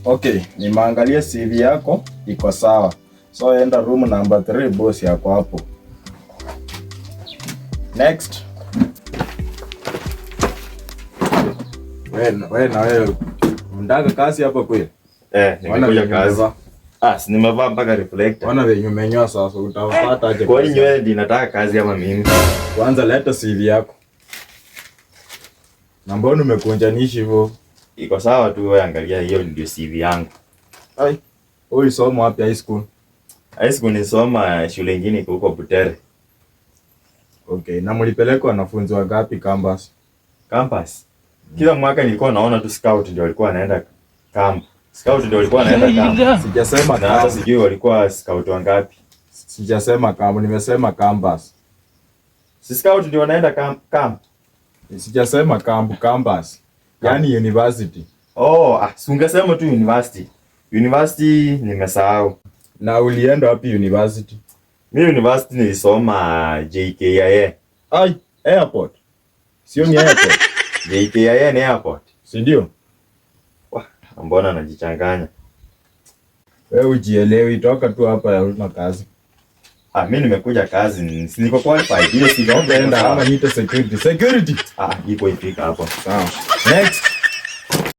Okay, nimeangalia CV yako iko sawa. So enda room number 3, boss yako hapo. Next. Wewe unataka kazi hapa kweli? Nimekuja kazi. Si nimevaa mpaka reflector. Wana wenye umenyoa sasa utapata aje? Kwa nini wewe ndiye nataka kazi ama mimi? Kwanza leta CV yako. Na mbona umekunjanishi hivyo? Iko sawa tu, wewe angalia, hiyo ndio CV yangu. Ulisoma wapi high school? High school nilisoma shule nyingine huko Butere. Okay, na mlipeleka wanafunzi wangapi campus? Campus? Kila mwaka nilikuwa naona tu scout ndio walikuwa wanaenda camp. Scout ndio walikuwa wanaenda camp. Sijasema na hata sijui walikuwa scout wangapi. Sijasema camp, nimesema campus. Si scout ndio wanaenda camp. Sijasema camp, campus. Yaani university. Si ungesema tu university. University nimesahau. Na ulienda wapi university? Mimi university nilisoma JKIA. Airport. Sio ni airport. JKIA ni airport. Si ndio? Mbona najichanganya? Wewe ujielewi, toka tu hapa ya una kazi. Mimi nimekuja kazi, niko qualified. Hiyo si enda ama niite security. Security. Iko ifika hapo. Sawa. Next.